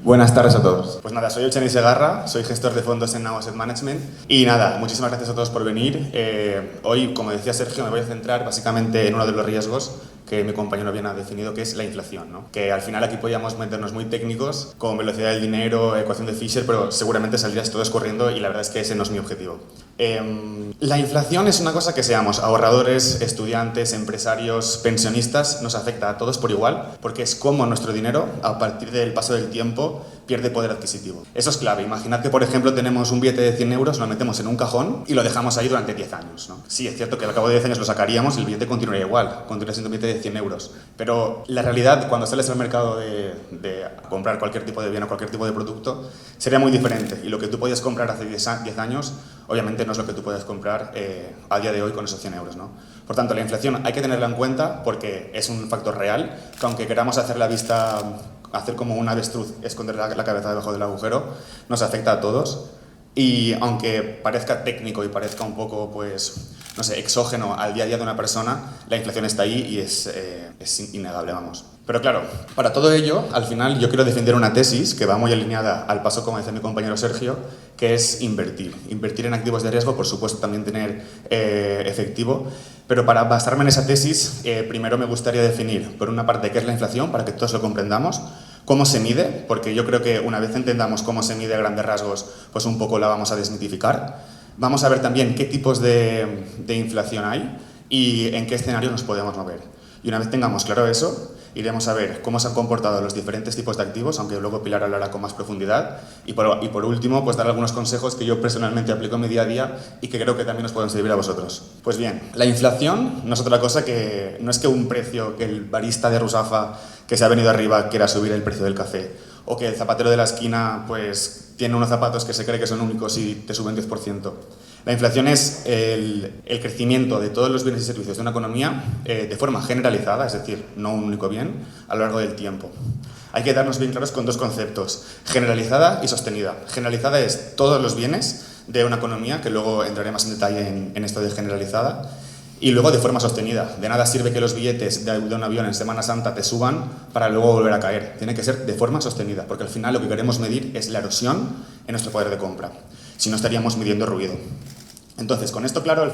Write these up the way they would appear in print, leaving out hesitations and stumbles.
Buenas tardes a todos. Pues nada, soy Eucheni Segarra, soy gestor de fondos en Now Asset Management y nada, muchísimas gracias a todos por venir. Hoy, como decía Sergio, me voy a centrar básicamente en uno de los riesgos que mi compañero bien ha definido, que es la inflación, ¿no? Que al final aquí podíamos meternos muy técnicos con velocidad del dinero, ecuación de Fisher, pero seguramente saldrías todos corriendo y la verdad es que ese no es mi objetivo. La inflación es una cosa que seamos ahorradores, estudiantes, empresarios, pensionistas, nos afecta a todos por igual, porque es como nuestro dinero, a partir del paso del tiempo, pierde poder adquisitivo. Eso es clave. Imaginad que, por ejemplo, tenemos un billete de 100 euros, lo metemos en un cajón y lo dejamos ahí durante 10 años, ¿no? Sí, es cierto que al cabo de 10 años lo sacaríamos y el billete continuaría igual, continuaría siendo un billete de 100 euros. Pero la realidad, cuando sales al mercado de comprar cualquier tipo de bien o cualquier tipo de producto, sería muy diferente. Y lo que tú podías comprar hace 10 años, obviamente no es lo que tú puedes comprar a día de hoy con esos 100 euros, ¿no? Por tanto, la inflación hay que tenerla en cuenta porque es un factor real, que aunque queramos hacer la vista, hacer como un avestruz, esconder la cabeza debajo del agujero, nos afecta a todos. Y aunque parezca técnico y parezca un poco, pues, no sé, exógeno al día a día de una persona, la inflación está ahí y es innegable, vamos. Pero claro, para todo ello, al final yo quiero defender una tesis que va muy alineada al paso, como decía mi compañero Sergio, que es invertir. Invertir en activos de riesgo, por supuesto también tener efectivo, pero para basarme en esa tesis, primero me gustaría definir, por una parte, qué es la inflación, para que todos lo comprendamos, cómo se mide, porque yo creo que una vez entendamos cómo se mide a grandes rasgos, pues un poco la vamos a desmitificar. Vamos a ver también qué tipos de inflación hay y en qué escenario nos podemos mover. Y una vez tengamos claro eso, iremos a ver cómo se han comportado los diferentes tipos de activos, aunque luego Pilar hablará con más profundidad. Y por último, pues dar algunos consejos que yo personalmente aplico en mi día a día y que creo que también os pueden servir a vosotros. Pues bien, la inflación no es otra cosa que, no es que un precio, que el barista de Rusafa que se ha venido arriba quiera subir el precio del café, o que el zapatero de la esquina pues tiene unos zapatos que se cree que son únicos y te suben 10%. La inflación es el crecimiento de todos los bienes y servicios de una economía de forma generalizada, es decir, no un único bien, a lo largo del tiempo. Hay que darnos bien claros con dos conceptos, generalizada y sostenida. Generalizada es todos los bienes de una economía, que luego entraré más en detalle en esto de generalizada, y luego de forma sostenida. De nada sirve que los billetes de un avión en Semana Santa te suban para luego volver a caer. Tiene que ser de forma sostenida, porque al final lo que queremos medir es la erosión en nuestro poder de compra. Si no, estaríamos midiendo ruido. Entonces, con esto claro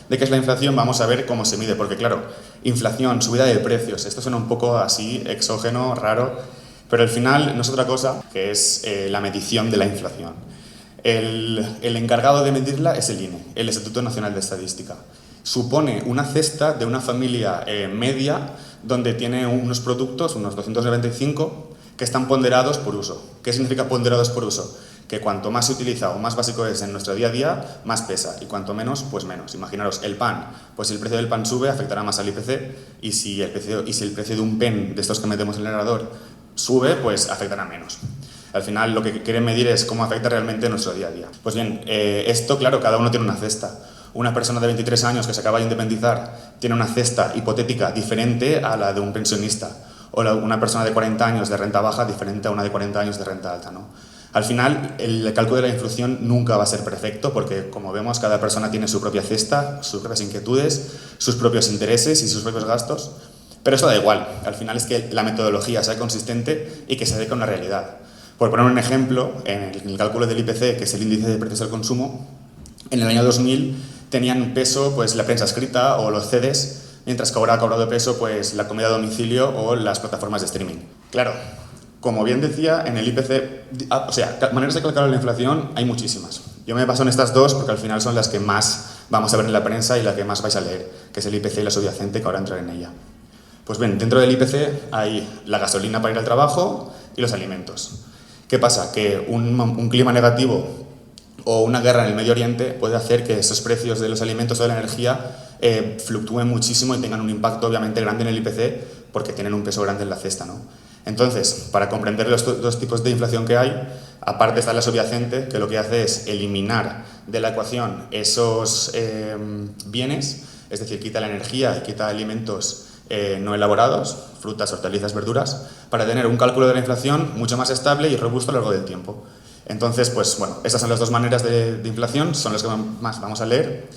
de qué es la inflación, vamos a ver cómo se mide, porque claro, inflación, subida de precios, esto suena un poco así exógeno, raro, pero al final no es otra cosa que es la medición de la inflación. El encargado de medirla es el INE, el Instituto Nacional de Estadística. Supone una cesta de una familia media donde tiene unos productos, unos 295, que están ponderados por uso. ¿Qué significa ponderados por uso? Que cuanto más se utiliza o más básico es en nuestro día a día, más pesa, y cuanto menos, pues menos. Imaginaros, el pan, pues si el precio del pan sube, afectará más al IPC, y si el precio de un pen de estos que metemos en el generador sube, pues afectará menos. Al final lo que quieren medir es cómo afecta realmente nuestro día a día. Pues bien, esto, claro, cada uno tiene una cesta. Una persona de 23 años que se acaba de independizar tiene una cesta hipotética diferente a la de un pensionista, o una persona de 40 años de renta baja diferente a una de 40 años de renta alta, ¿no? Al final, el cálculo de la inflación nunca va a ser perfecto porque, como vemos, cada persona tiene su propia cesta, sus propias inquietudes, sus propios intereses y sus propios gastos, pero eso da igual. Al final es que la metodología sea consistente y que se dé con la realidad. Por poner un ejemplo, en el cálculo del IPC, que es el índice de precios al consumo, en el año 2000 tenían peso pues, la prensa escrita o los CDs, mientras que ahora ha cobrado peso pues, la comida a domicilio o las plataformas de streaming. Claro, como bien decía, en el IPC, maneras de calcular la inflación hay muchísimas. Yo me baso en estas dos porque al final son las que más vamos a ver en la prensa y la que más vais a leer, que es el IPC y la subyacente, que ahora entraré en ella. Pues bien, dentro del IPC hay la gasolina para ir al trabajo y los alimentos. ¿Qué pasa? Que un clima negativo o una guerra en el Medio Oriente puede hacer que esos precios de los alimentos o de la energía fluctúen muchísimo y tengan un impacto obviamente grande en el IPC porque tienen un peso grande en la cesta, ¿no? Entonces, para comprender los dos tipos de inflación que hay, aparte está la subyacente, que lo que hace es eliminar de la ecuación esos bienes, es decir, quita la energía y quita alimentos no elaborados, frutas, hortalizas, verduras, para tener un cálculo de la inflación mucho más estable y robusto a lo largo del tiempo. Entonces, pues bueno, estas son las dos maneras de inflación, son las que más vamos a leer.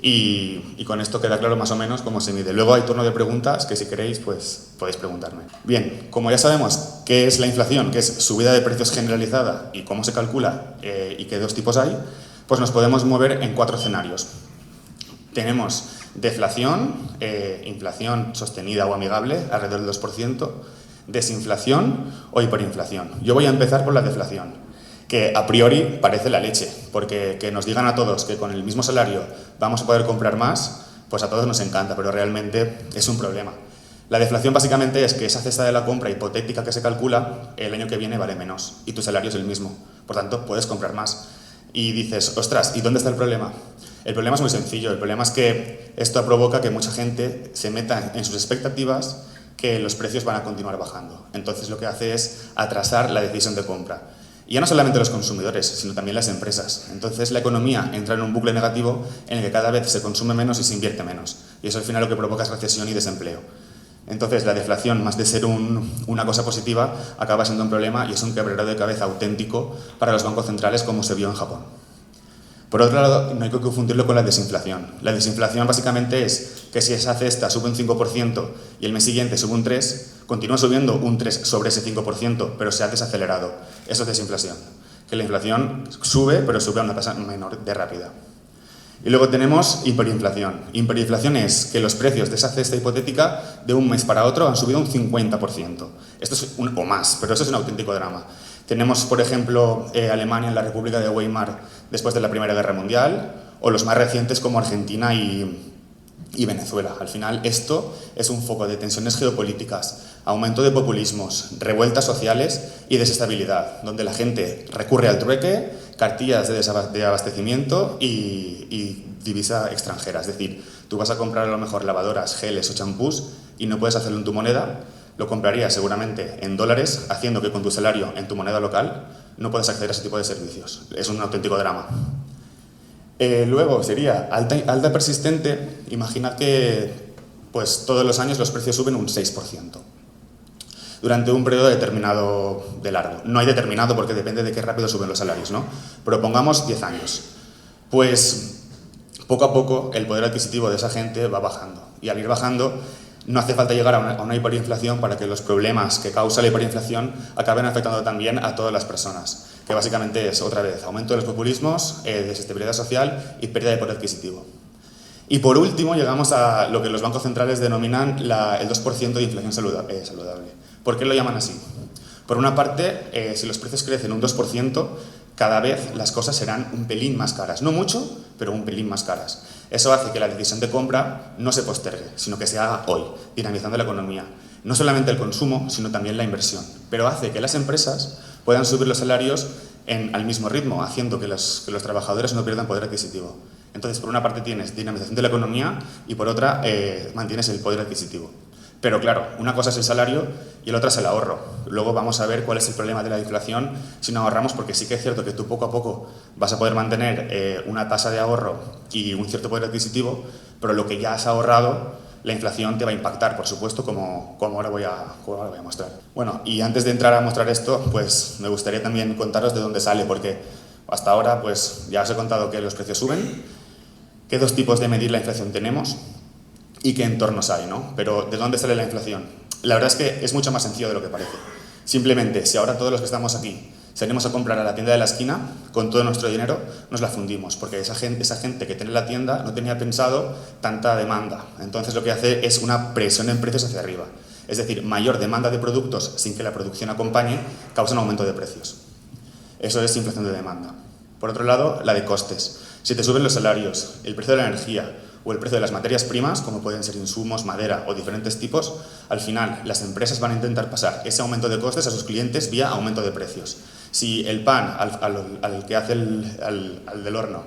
Y con esto queda claro más o menos cómo se mide. Luego hay turno de preguntas que si queréis pues podéis preguntarme. Bien, como ya sabemos qué es la inflación, qué es subida de precios generalizada y cómo se calcula y qué dos tipos hay, pues nos podemos mover en 4 escenarios. Tenemos deflación, inflación sostenida o amigable, alrededor del 2%, desinflación o hiperinflación. Yo voy a empezar por la deflación, que a priori parece la leche, porque que nos digan a todos que con el mismo salario vamos a poder comprar más, pues a todos nos encanta, pero realmente es un problema. La deflación básicamente es que esa cesta de la compra hipotética que se calcula, el año que viene vale menos y tu salario es el mismo, por tanto puedes comprar más. Y dices, ostras, ¿y dónde está el problema? El problema es muy sencillo, el problema es que esto provoca que mucha gente se meta en sus expectativas que los precios van a continuar bajando. Entonces lo que hace es atrasar la decisión de compra. Y ya no solamente los consumidores, sino también las empresas. Entonces la economía entra en un bucle negativo en el que cada vez se consume menos y se invierte menos. Y eso al final lo que provoca es recesión y desempleo. Entonces la deflación, más de ser una cosa positiva, acaba siendo un problema y es un quebradero de cabeza auténtico para los bancos centrales como se vio en Japón. Por otro lado, no hay que confundirlo con la desinflación. La desinflación básicamente es que si esa cesta sube un 5% y el mes siguiente sube un 3%, continúa subiendo un 3% sobre ese 5%, pero se ha desacelerado. Eso es desinflación. Que la inflación sube, pero sube a una tasa menor de rápida. Y luego tenemos hiperinflación. Hiperinflación es que los precios de esa cesta hipotética de un mes para otro han subido un 50%. Esto es o más, pero eso es un auténtico drama. Tenemos, por ejemplo, Alemania en la República de Weimar después de la Primera Guerra Mundial, o los más recientes como Argentina y Venezuela. Al final, esto es un foco de tensiones geopolíticas, aumento de populismos, revueltas sociales y desestabilidad, donde la gente recurre al trueque, cartillas de abastecimiento y divisa extranjera. Es decir, tú vas a comprar a lo mejor lavadoras, geles o champús y no puedes hacerlo en tu moneda, lo comprarías seguramente en dólares, haciendo que con tu salario en tu moneda local no puedas acceder a ese tipo de servicios. Es un auténtico drama. Luego sería alta persistente. Imaginad que pues, todos los años los precios suben un 6% durante un periodo determinado de largo. No hay determinado porque depende de qué rápido suben los salarios, ¿no? Pero pongamos 10 años. Pues poco a poco el poder adquisitivo de esa gente va bajando. Y al ir bajando no hace falta llegar a una hiperinflación para que los problemas que causa la hiperinflación acaben afectando también a todas las personas, que básicamente es, otra vez, aumento de los populismos, desestabilidad social y pérdida de poder adquisitivo. Y por último llegamos a lo que los bancos centrales denominan el 2% de inflación saludable. ¿Por qué lo llaman así? Por una parte, si los precios crecen un 2%, cada vez las cosas serán un pelín más caras. No mucho, pero un pelín más caras. Eso hace que la decisión de compra no se postergue, sino que se haga hoy, dinamizando la economía. No solamente el consumo, sino también la inversión. Pero hace que las empresas puedan subir los salarios al mismo ritmo, haciendo que los trabajadores no pierdan poder adquisitivo. Entonces, por una parte tienes dinamización de la economía y por otra mantienes el poder adquisitivo. Pero claro, una cosa es el salario y la otra es el ahorro. Luego vamos a ver cuál es el problema de la inflación si no ahorramos, porque sí que es cierto que tú poco a poco vas a poder mantener una tasa de ahorro y un cierto poder adquisitivo, pero lo que ya has ahorrado, la inflación te va a impactar, por supuesto, como ahora voy a mostrar. Bueno, y antes de entrar a mostrar esto, pues me gustaría también contaros de dónde sale, porque hasta ahora pues ya os he contado que los precios suben, qué dos tipos de medir la inflación tenemos y qué entornos hay, ¿no? Pero ¿de dónde sale la inflación? La verdad es que es mucho más sencillo de lo que parece. Simplemente, si ahora todos los que estamos aquí salimos a comprar a la tienda de la esquina, con todo nuestro dinero nos la fundimos, porque esa gente que tiene la tienda no tenía pensado tanta demanda. Entonces lo que hace es una presión en precios hacia arriba. Es decir, mayor demanda de productos sin que la producción acompañe causa un aumento de precios. Eso es inflación de demanda. Por otro lado, la de costes. Si te suben los salarios, el precio de la energía o el precio de las materias primas, como pueden ser insumos, madera o diferentes tipos, al final las empresas van a intentar pasar ese aumento de costes a sus clientes vía aumento de precios. Si el pan al que hace al del horno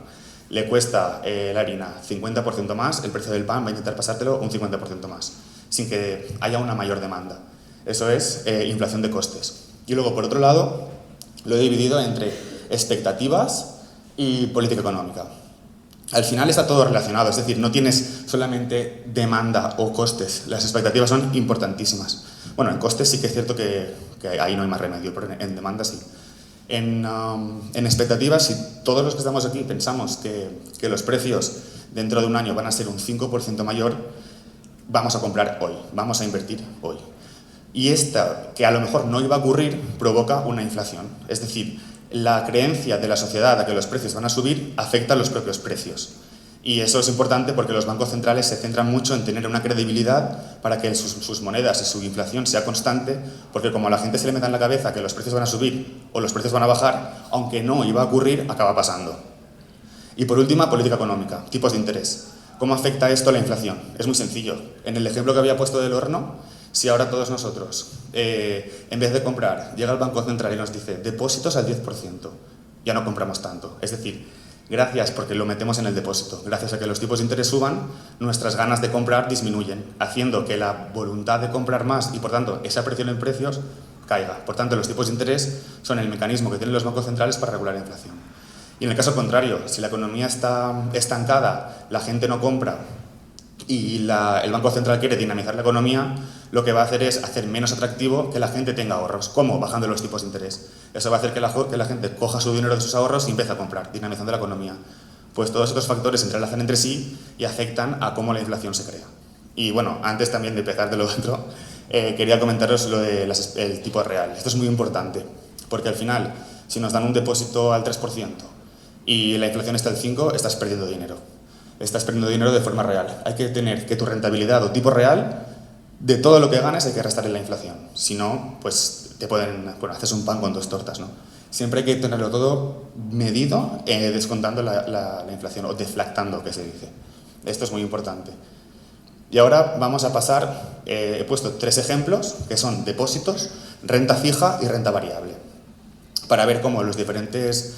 le cuesta la harina 50% más, el precio del pan va a intentar pasártelo un 50% más, sin que haya una mayor demanda. Eso es inflación de costes. Y luego, por otro lado, lo he dividido entre expectativas y política económica. Al final está todo relacionado, es decir, no tienes solamente demanda o costes, las expectativas son importantísimas. Bueno, en costes sí que es cierto que ahí no hay más remedio, pero en demanda sí. En expectativas, si todos los que estamos aquí pensamos que los precios dentro de un año van a ser un 5% mayor, vamos a comprar hoy, vamos a invertir hoy. Y esta, que a lo mejor no iba a ocurrir, provoca una inflación. Es decir, la creencia de la sociedad a que los precios van a subir afecta a los propios precios. Y eso es importante porque los bancos centrales se centran mucho en tener una credibilidad para que sus monedas y su inflación sea constante, porque como a la gente se le meta en la cabeza que los precios van a subir o los precios van a bajar, aunque no iba a ocurrir, acaba pasando. Y por último, política económica, tipos de interés. ¿Cómo afecta esto a la inflación? Es muy sencillo. En el ejemplo que había puesto del horno, si ahora todos nosotros, en vez de comprar, llega el Banco Central y nos dice depósitos al 10%, ya no compramos tanto. Es decir, gracias porque lo metemos en el depósito, gracias a que los tipos de interés suban, nuestras ganas de comprar disminuyen, haciendo que la voluntad de comprar más y por tanto esa presión en precios caiga. Por tanto, los tipos de interés son el mecanismo que tienen los bancos centrales para regular la inflación. Y en el caso contrario, si la economía está estancada, la gente no compra y el Banco Central quiere dinamizar la economía, lo que va a hacer es hacer menos atractivo que la gente tenga ahorros. ¿Cómo? Bajando los tipos de interés. Eso va a hacer que la gente coja su dinero de sus ahorros y empiece a comprar, dinamizando la economía. Pues todos estos factores se entrelazan entre sí y afectan a cómo la inflación se crea. Y bueno, antes también de empezar de lo otro, quería comentaros lo del tipo real. Esto es muy importante, porque al final, si nos dan un depósito al 3% y la inflación está al 5%, estás perdiendo dinero. Estás perdiendo dinero de forma real. Hay que tener que tu rentabilidad o tipo real, de todo lo que ganes hay que restarle la inflación. Si no, pues te pueden, bueno, haces un pan con dos tortas, ¿no? Siempre hay que tenerlo todo medido, descontando la inflación, o deflactando, que se dice. Esto es muy importante. Y ahora vamos a pasar, he puesto 3 ejemplos, que son depósitos, renta fija y renta variable, para ver cómo los diferentes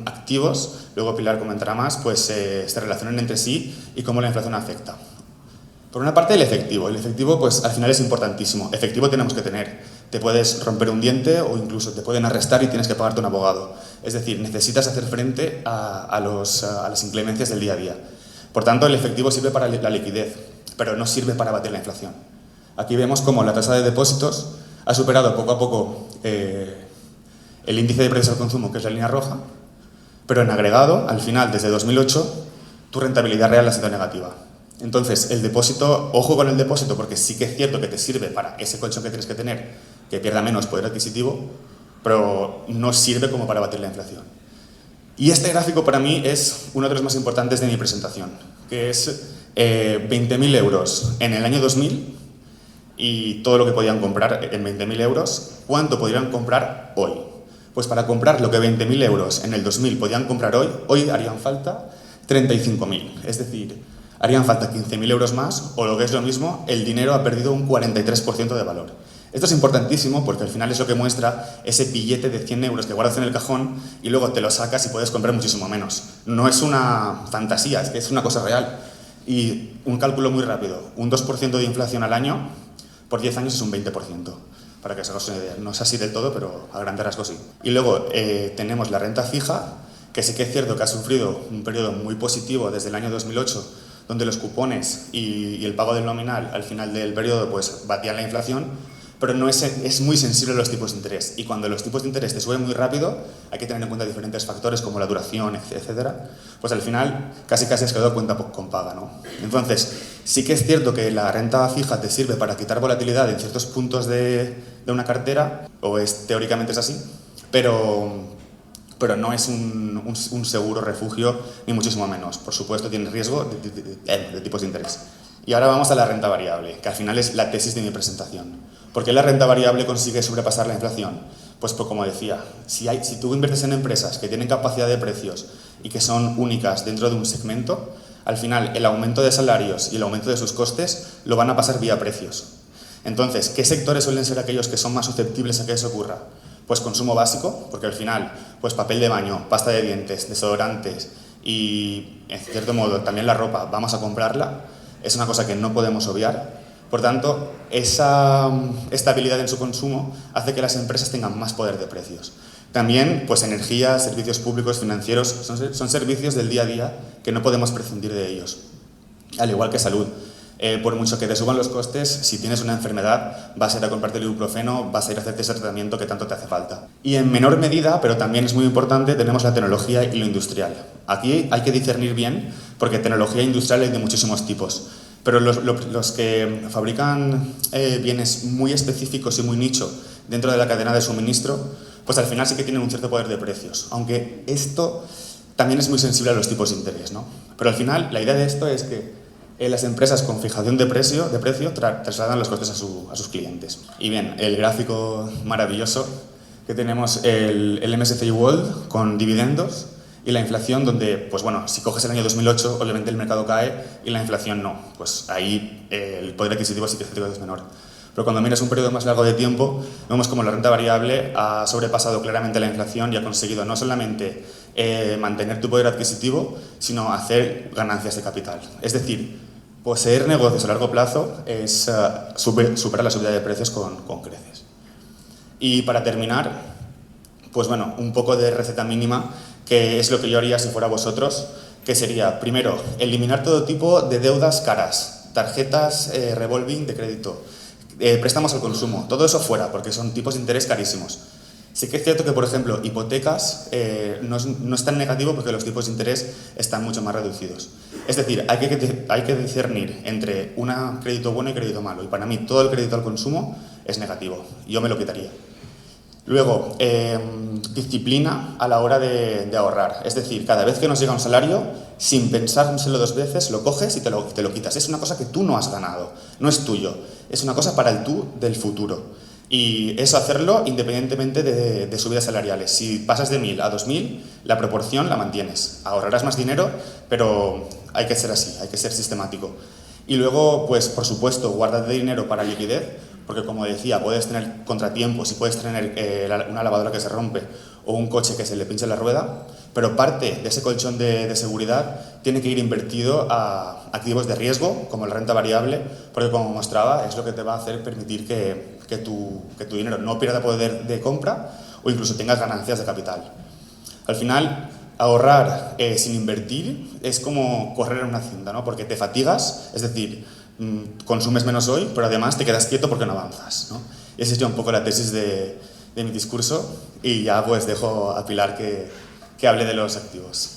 activos, luego Pilar comentará más, pues se relacionan entre sí y cómo la inflación afecta. Por una parte, el efectivo. El efectivo, pues al final es importantísimo. Efectivo tenemos que tener. Te puedes romper un diente o incluso te pueden arrestar y tienes que pagarte un abogado. Es decir, necesitas hacer frente a las inclemencias del día a día. Por tanto, el efectivo sirve para la liquidez, pero no sirve para batir la inflación. Aquí vemos cómo la tasa de depósitos ha superado poco a poco el índice de precios al consumo, que es la línea roja, pero en agregado, al final, desde 2008, tu rentabilidad real ha sido negativa. Entonces, el depósito, ojo con el depósito, porque sí que es cierto que te sirve para ese colchón que tienes que tener, que pierda menos poder adquisitivo, pero no sirve como para batir la inflación. Y este gráfico para mí es uno de los más importantes de mi presentación, que es 20.000 euros en el año 2000 y todo lo que podían comprar en 20.000 euros, ¿cuánto podrían comprar hoy? Pues para comprar lo que 20.000 euros en el 2000 podían comprar hoy harían falta 35.000. Es decir, harían falta 15.000 euros más, o lo que es lo mismo, el dinero ha perdido un 43% de valor. Esto es importantísimo porque al final es lo que muestra ese billete de 100 euros que guardas en el cajón y luego te lo sacas y puedes comprar muchísimo menos. No es una fantasía, es que es una cosa real. Y un cálculo muy rápido, un 2% de inflación al año, por 10 años es un 20%. Para que os hagáis una idea. No es así del todo, pero a grandes rasgos sí. Y luego tenemos la renta fija, que sí que es cierto que ha sufrido un periodo muy positivo desde el año 2008, donde los cupones y el pago del nominal al final del periodo pues batían la inflación, pero no es muy sensible a los tipos de interés. Y cuando los tipos de interés te suben muy rápido, hay que tener en cuenta diferentes factores como la duración, etcétera. Pues al final casi has quedado cuenta con paga, ¿no? Entonces, sí que es cierto que la renta fija te sirve para quitar volatilidad en ciertos puntos de una cartera, o teóricamente es así, pero no es un seguro refugio, ni muchísimo menos. Por supuesto, tiene riesgo de tipos de interés. Y ahora vamos a la renta variable, que al final es la tesis de mi presentación. ¿Por qué la renta variable consigue sobrepasar la inflación? Pues como decía, si tú inviertes en empresas que tienen capacidad de precios y que son únicas dentro de un segmento, al final el aumento de salarios y el aumento de sus costes lo van a pasar vía precios. Entonces, ¿qué sectores suelen ser aquellos que son más susceptibles a que eso ocurra? Pues consumo básico, porque al final, pues papel de baño, pasta de dientes, desodorantes y, en cierto modo, también la ropa, vamos a comprarla, es una cosa que no podemos obviar. Por tanto, esa estabilidad en su consumo hace que las empresas tengan más poder de precios. También, pues energía, servicios públicos, financieros, son servicios del día a día que no podemos prescindir de ellos. Al igual que salud. Por mucho que te suban los costes, si tienes una enfermedad, vas a ir a comprarte el ibuprofeno, vas a ir a hacerte ese tratamiento que tanto te hace falta. Y en menor medida, pero también es muy importante, tenemos la tecnología y lo industrial. Aquí hay que discernir bien, porque tecnología industrial hay de muchísimos tipos. Pero los que fabrican bienes muy específicos y muy nicho dentro de la cadena de suministro, pues al final sí que tienen un cierto poder de precios. Aunque esto también es muy sensible a los tipos de interés, ¿no? Pero al final la idea de esto es que las empresas con fijación de precio trasladan los costes a sus clientes. Y bien, el gráfico maravilloso que tenemos, el MSCI World con dividendos y la inflación, donde, pues bueno, si coges el año 2008, obviamente el mercado cae y la inflación no. Pues ahí el poder adquisitivo sí que es menor. Pero cuando miras un periodo más largo de tiempo, vemos como la renta variable ha sobrepasado claramente la inflación y ha conseguido no solamente mantener tu poder adquisitivo, sino hacer ganancias de capital. Es decir, poseer negocios a largo plazo es superar la subida de precios con creces. Y para terminar, pues bueno, un poco de receta mínima, que es lo que yo haría si fuera vosotros, que sería, primero, eliminar todo tipo de deudas caras, tarjetas revolving de crédito, préstamos al consumo, todo eso fuera, porque son tipos de interés carísimos. Sí que es cierto que, por ejemplo, hipotecas no es tan negativo porque los tipos de interés están mucho más reducidos. Es decir, hay que discernir entre un crédito bueno y crédito malo. Y para mí todo el crédito al consumo es negativo. Yo me lo quitaría. Luego, disciplina a la hora de ahorrar. Es decir, cada vez que nos llega un salario, sin pensárselo dos veces, lo coges y te lo quitas. Es una cosa que tú no has ganado, no es tuyo. Es una cosa para el tú del futuro. Y eso hacerlo independientemente de subidas salariales. Si pasas de 1.000 a 2.000, la proporción la mantienes. Ahorrarás más dinero, pero hay que ser así, hay que ser sistemático. Y luego, pues por supuesto, guardar dinero para liquidez, porque como decía, puedes tener contratiempos y puedes tener una lavadora que se rompe o un coche que se le pinche la rueda, pero parte de ese colchón de seguridad tiene que ir invertido a activos de riesgo, como la renta variable, porque como mostraba, es lo que te va a hacer permitir que tu dinero no pierda poder de compra o incluso tengas ganancias de capital. Al final, ahorrar sin invertir es como correr en una cinta, ¿no? Porque te fatigas, es decir, consumes menos hoy, pero además te quedas quieto porque no avanzas, ¿no? Y esa es ya un poco la tesis de mi discurso y ya pues dejo a Pilar que hable de los activos.